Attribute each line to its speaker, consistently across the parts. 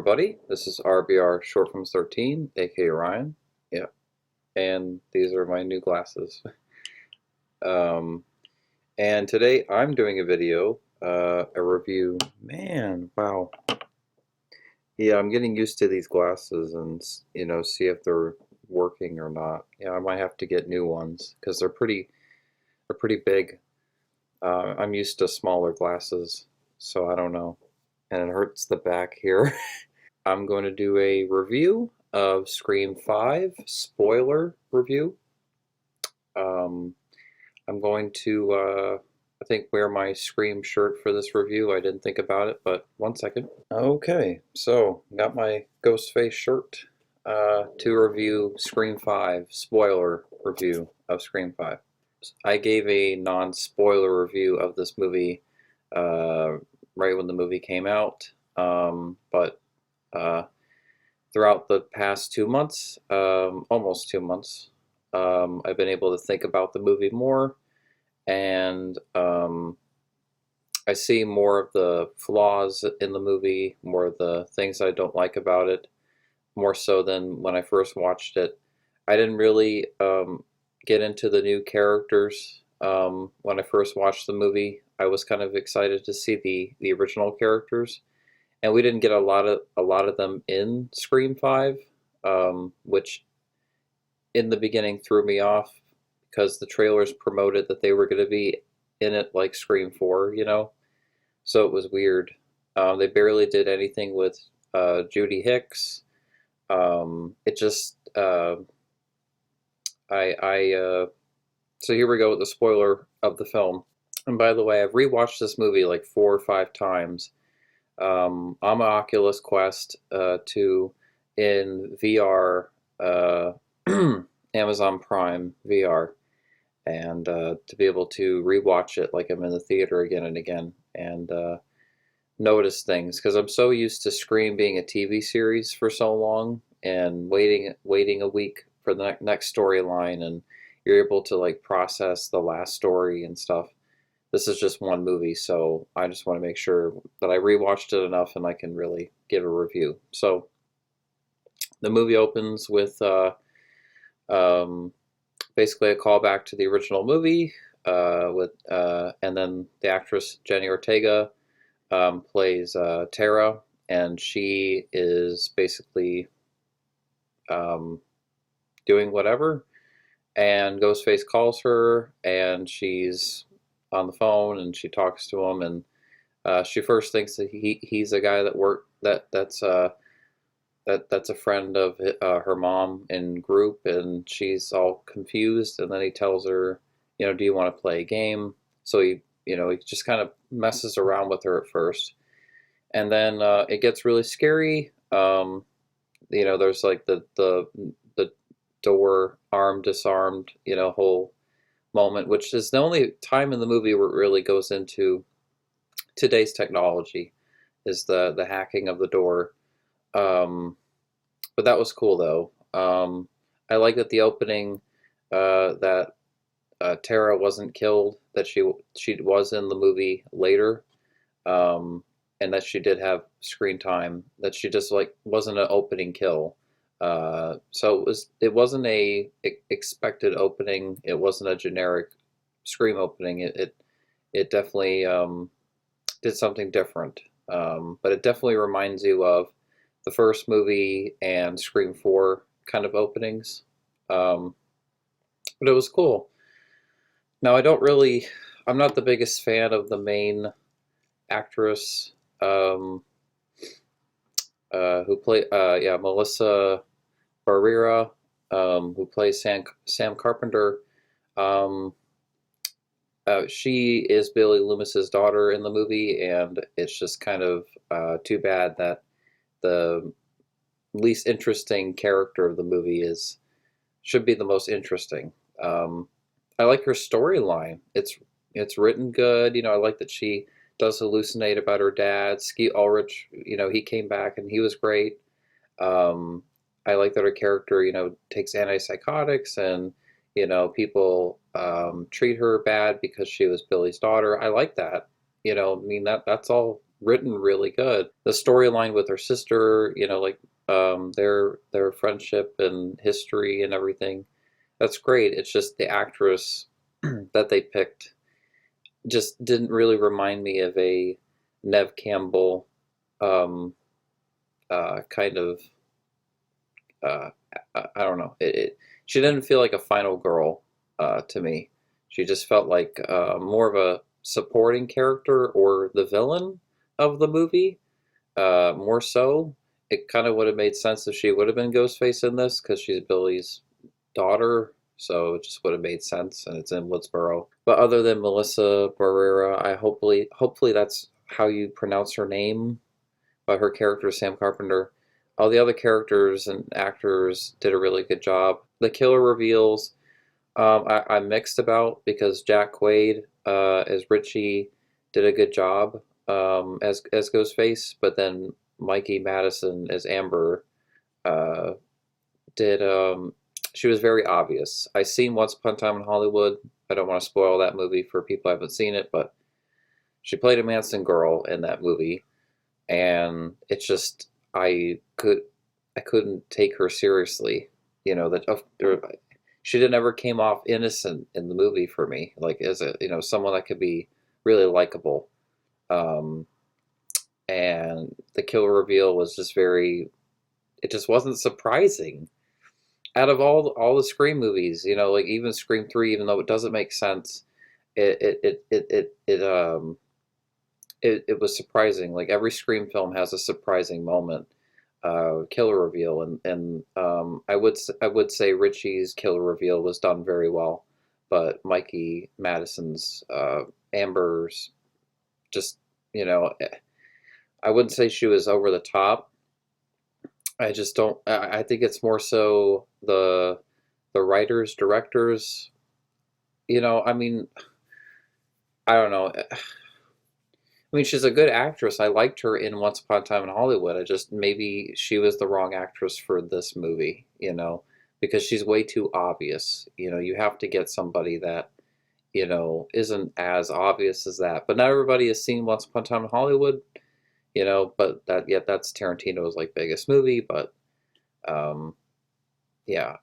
Speaker 1: everybody. This is RBR Short Films 13, aka Ryan. Yeah, and these are my new glasses. Um, and today I'm doing a video, a review. Man, wow. Yeah, I'm getting used to these glasses and, see if they're working or not. Yeah, I might have to get new ones because they're pretty big. I'm used to smaller glasses, so I don't know. And it hurts the back here. I'm going to do a review of Scream 5, spoiler review. Um, I'm going to, I think, wear my Scream shirt for this review. I didn't think about it, but one second. Okay, so got my Ghostface shirt to review Scream 5, spoiler review of Scream 5. I gave a non-spoiler review of this movie uh, right when the movie came out, but uh, throughout the past 2 months, almost 2 months, I've been able to think about the movie more, and I see more of the flaws in the movie, more of the things I don't like about it, more so than when I first watched it. I didn't really get into the new characters when I first watched the movie. I was kind of excited to see the original characters, and we didn't get a lot of them in Scream 5, which in the beginning threw me off because the trailers promoted that they were going to be in it like Scream 4, so it was weird. They barely did anything with Judy Hicks. It just I So here we go with the spoiler of the film. And by the way, I've rewatched this movie like 4 or 5 times. I'm an Oculus Quest 2 in VR, Amazon Prime VR, and to be able to rewatch it like I'm in the theater again and again, and notice things because I'm so used to Scream being a TV series for so long and waiting a week for the next storyline, and you're able to like process the last story and stuff. This is just one movie, so I just want to make sure that I rewatched it enough and I can really give a review. So the movie opens with um, basically a callback to the original movie, and then the actress Jenny Ortega plays Tara, and she is basically um, doing whatever. And Ghostface calls her, and she's on the phone, and she talks to him, and she first thinks that he's a guy that that's a friend of her mom in group, and she's all confused. And then he tells her, do you want to play a game? So he just kind of messes around with her at first, and then it gets really scary. There's like the door arm disarmed, whole moment, which is the only time in the movie where it really goes into today's technology, is the hacking of the door. But that was cool though. I like that the opening, that Tara wasn't killed, that she was in the movie later, um, and that she did have screen time. That she just like wasn't an opening kill. So it wasn't a expected opening. It wasn't a generic Scream opening. It definitely did something different. But it definitely reminds you of the first movie and Scream 4 kind of openings. Um, but it was cool. Now, I'm not the biggest fan of the main actress, um, who Melissa Barrera, who plays Sam Carpenter. Um, she is Billy Loomis's daughter in the movie, and it's just kind of too bad that the least interesting character of the movie should be the most interesting. Um, I like her storyline. It's written good. I like that she does hallucinate about her dad. Skeet Ulrich, he came back and he was great. Um, I like that her character, takes antipsychotics, and people treat her bad because she was Billy's daughter. I like that. I mean that's all written really good. The storyline with her sister, like their friendship and history and everything, that's great. It's just the actress that they picked just didn't really remind me of a Nev Campbell um, kind of. Uh, I don't know. She didn't feel like a final girl to me. She just felt like more of a supporting character or the villain of the movie. More so, it kind of would have made sense if she would have been Ghostface in this because she's Billy's daughter. So it just would have made sense, and it's in Woodsboro. But other than Melissa Barrera, I hopefully that's how you pronounce her name. But her character, Sam Carpenter, all the other characters and actors did a really good job. The killer reveals, I'm mixed about because Jack Quaid as Richie did a good job as Ghostface, but then Mikey Madison as Amber uh, did. She was very obvious. I seen Once Upon a Time in Hollywood. I don't want to spoil that movie for people who haven't seen it, but she played a Manson girl in that movie, and it's just I couldn't take her seriously. That she didn't ever came off innocent in the movie for me, like as a someone that could be really likable. Um, and the killer reveal was just very. It just wasn't surprising. Out of all the Scream movies, like even Scream 3, even though it doesn't make sense, it was surprising. Like every Scream film has a surprising moment, killer reveal, and I would say Richie's killer reveal was done very well, but Mikey Madison's Amber's just I wouldn't say she was over the top. I just don't. I think it's more so the writers, directors. I mean, I don't know. I mean, she's a good actress. I liked her in Once Upon a Time in Hollywood. I just maybe she was the wrong actress for this movie, because she's way too obvious. You have to get somebody that, isn't as obvious as that. But not everybody has seen Once Upon a Time in Hollywood, but that's Tarantino's like biggest movie, but um yeah,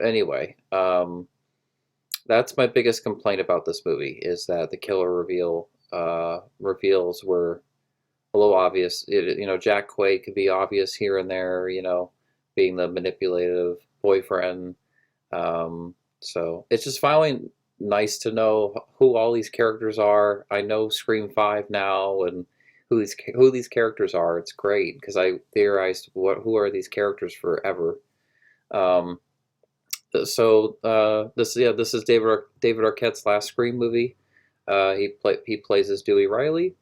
Speaker 1: anyway, that's my biggest complaint about this movie is that the killer reveals were a little obvious. Jack Quaid could be obvious here and there, being the manipulative boyfriend. So it's just finally nice to know who all these characters are. I know Scream 5 now and who these characters are. It's great because I theorized who are these characters forever. Um, this is David Arquette's last Scream movie. He plays as Dewey Riley,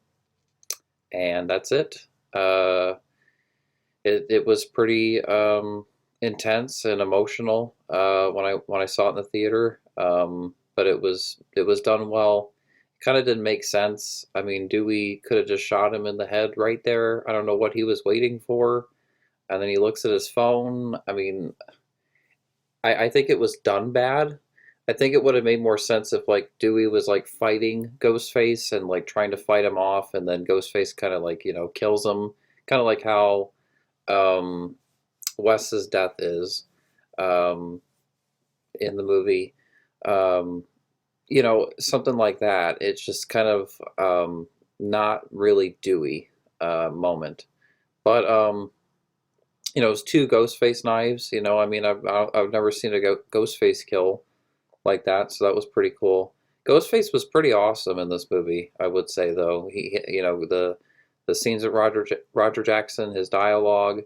Speaker 1: and that's it. Uh, it was pretty intense and emotional when I saw it in the theater. But it was done well. Kind of didn't make sense. I mean, Dewey could have just shot him in the head right there. I don't know what he was waiting for. And then he looks at his phone. I mean, I think it was done bad. I think it would have made more sense if like Dewey was like fighting Ghostface and like trying to fight him off, and then Ghostface kind of like kills him, kind of like how um, Wes's death is um, in the movie. Um, something like that. It's just kind of not really Dewey moment, but it's two Ghostface knives. I mean, I've never seen a Ghostface kill like that, so that was pretty cool. Ghostface was pretty awesome in this movie, I would say, though. The scenes of Roger Jackson, his dialogue,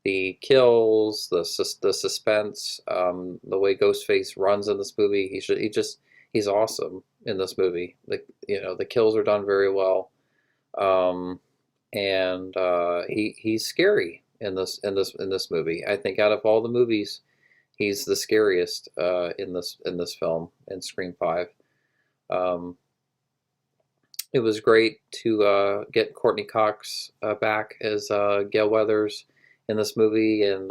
Speaker 1: the kills, the suspense, the way Ghostface runs in this movie. He's awesome in this movie. The kills are done very well, um, and he's scary in this movie. I think out of all the movies, he's the scariest in this film in Scream 5. Um, it was great to get Courtney Cox back as Gail Weathers in this movie, and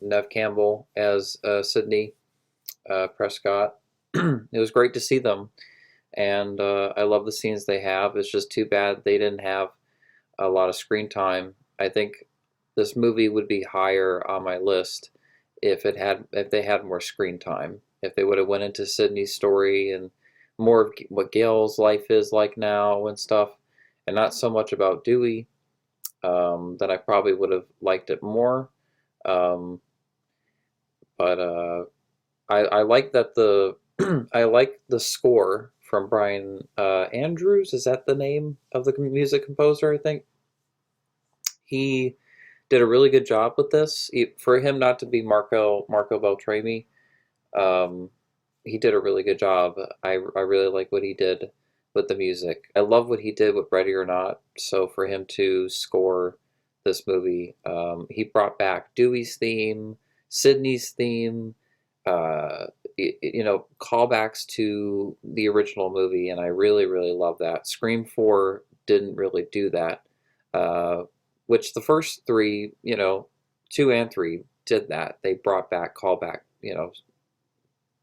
Speaker 1: Nev Campbell as Sydney Prescott. It was great to see them, and I love the scenes they have. It's just too bad they didn't have a lot of screen time. I think this movie would be higher on my list if they had more screen time. If they would have went into Sydney's story and more of what Gail's life is like now and stuff, and not so much about Dewey, then I probably would have liked it more. Um, but I like that the I like the score from Brian Andrews. Is that the name of the music composer? I think he did a really good job with this. For him not to be Marco Beltrami, um, he did a really good job. I really like what he did with the music. I love what he did with Ready or Not. So for him to score this movie, he brought back Dewey's theme, Sydney's theme, uh, callbacks to the original movie, and I really, really love that. Scream 4 didn't really do that, uh, which the first three, 2 and 3 did that. They brought back callback,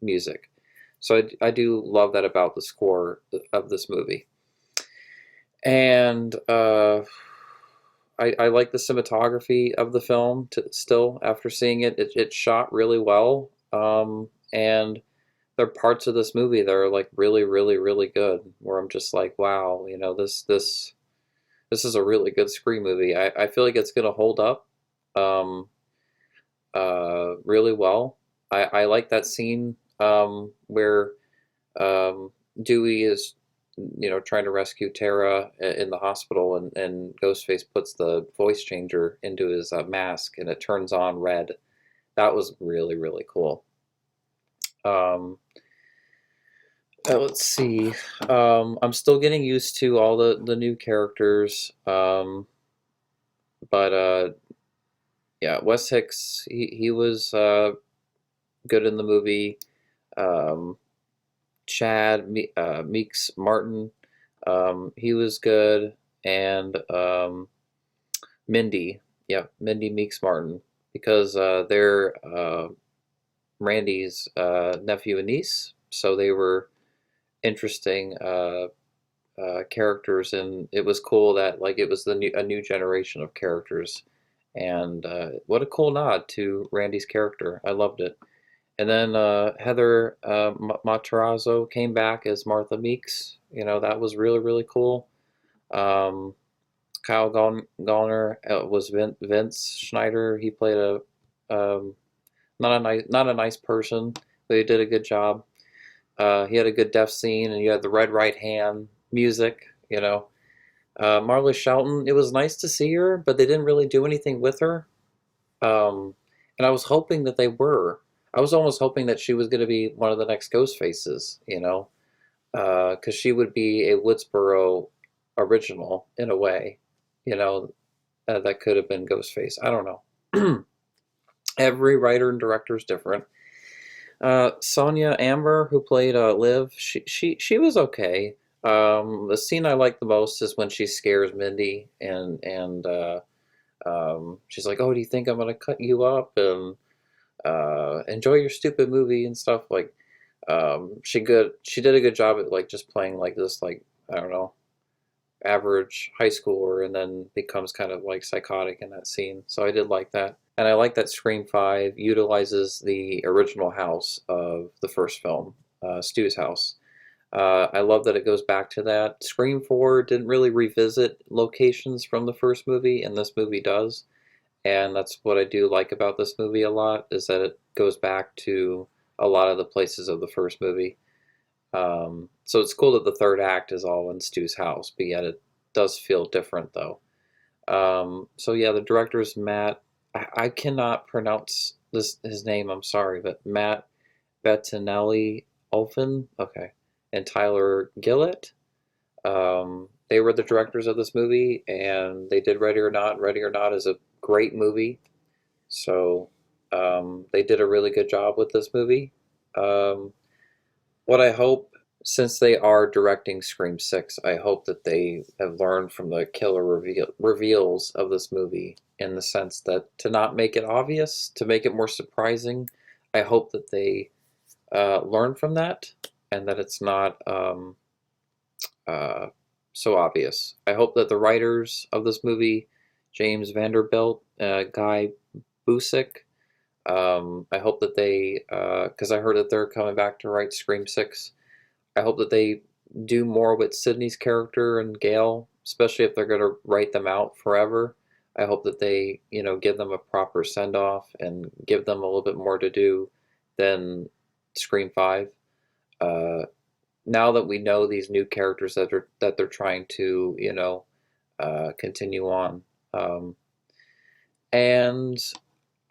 Speaker 1: music. So I do love that about the score of this movie. And I like the cinematography of the film still after seeing it. It's shot really well. And there are parts of this movie that are like really, really, really good, where I'm just like, wow, this is a really good Scream movie. I feel like it's gonna hold up um, really well. I like that scene where Dewey is, trying to rescue Tara in the hospital, and Ghostface puts the voice changer into his mask, and it turns on red. That was really, really cool. Um, let's see. I'm still getting used to all the new characters, but yeah, Wes Hicks, he was good in the movie. Um, Chad Meeks Martin, he was good, and Mindy, yeah, Mindy Meeks Martin, because they're Randy's nephew and niece, so they were interesting characters, and it was cool that like it was a new generation of characters, and what a cool nod to Randy's character. I loved it. And then Heather Matarazzo came back as Martha Meeks. That was really, really cool. Um, Kyle Gallner was Vince Schneider. He played a not a nice person, but he did a good job. He had a good death scene, and you had the red right hand music. Marley Shelton. It was nice to see her, but they didn't really do anything with her. Um, and I was hoping that they were. I was almost hoping that she was going to be one of the next Ghost Faces, because she would be a Woodsboro original in a way, you know, that could have been Ghostface. I don't know. Every writer and director is different. Sonia Amber, who played Liv, she was okay. The scene I like the most is when she scares Mindy, and she's like, "Oh, do you think I'm gonna cut you up and enjoy your stupid movie and stuff?" Like, she did a good job at like just playing like this, like, I don't know, average high schooler, and then becomes kind of like psychotic in that scene. So I did like that. And I like that Scream 5 utilizes the original house of the first film, Stu's house. I love that it goes back to that. Scream 4 didn't really revisit locations from the first movie, and this movie does. And that's what I do like about this movie a lot, is that it goes back to a lot of the places of the first movie. So it's cool that the third act is all in Stu's house, but yet it does feel different though. So yeah, the director is Matt. I cannot pronounce his name. I'm sorry, but Matt Bettinelli Olfen. Okay, and Tyler Gillett. They were the directors of this movie, and they did Ready or Not. Ready or Not is a great movie, so they did a really good job with this movie. Um, what I hope, since they are directing Scream 6, I hope that they have learned from the killer reveals of this movie, in the sense that to not make it obvious, to make it more surprising. I hope that they learn from that, and that it's not uh, so obvious. I hope that the writers of this movie, James Vanderbilt, Guy Busick, I hope that they, because I heard that they're coming back to write Scream 6. I hope that they do more with Sydney's character and Gail, especially if they're going to write them out forever. I hope that they, give them a proper send off and give them a little bit more to do than Scream 5. Uh, now that we know these new characters that they're trying to, continue on, and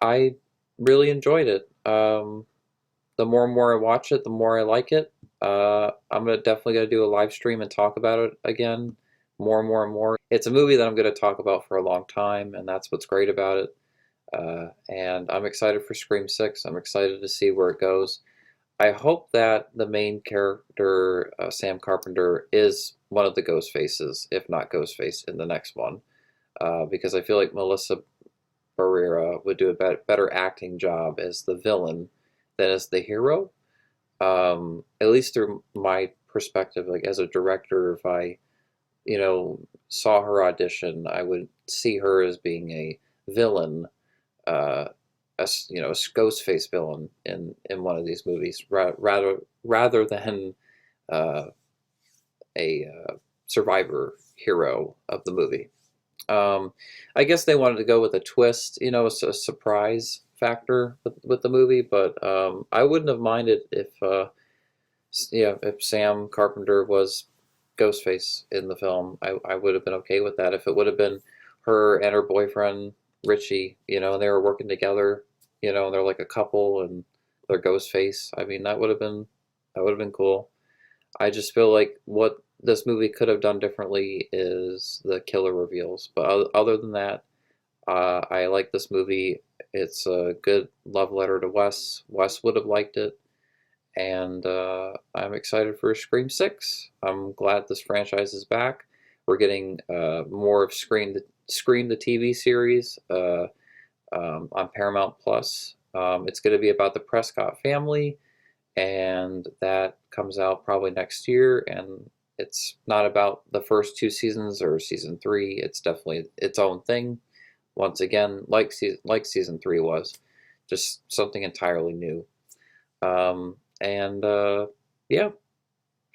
Speaker 1: I really enjoyed it. The more and more I watch it, the more I like it. I'm definitely gonna do a live stream and talk about it again, more and more and more. It's a movie that I'm gonna talk about for a long time, and that's what's great about it. And I'm excited for Scream 6. I'm excited to see where it goes. I hope that the main character, Sam Carpenter, is one of the ghost faces, if not Ghostface, in the next one, because I feel like Melissa Barrera would do a better acting job as the villain than as the hero. At least through my perspective, like as a director, if I, saw her audition, I would see her as being a villain, uh, a ghost face villain in one of these movies, rather than uh, a survivor hero of the movie. Um, I guess they wanted to go with a twist, a surprise factor with the movie, but I wouldn't have minded if, if Sam Carpenter was Ghostface in the film. I would have been okay with that. If it would have been her and her boyfriend Richie, and they were working together, they're like a couple and they're Ghostface. I mean, that would have been cool. I just feel like what this movie could have done differently is the killer reveals. But other than that, I like this movie. It's a good love letter to Wes. Wes would have liked it. And I'm excited for Scream 6. I'm glad this franchise is back. We're getting more of Scream the TV series on Paramount Plus. It's going to be about the Prescott family, and that comes out probably next year. And it's not about the first two seasons or season 3. It's definitely its own thing. Once again, like season 3 was, just something entirely new. And yeah,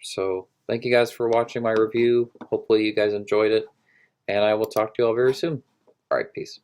Speaker 1: so thank you guys for watching my review. Hopefully you guys enjoyed it, and I will talk to you all very soon. All right, peace.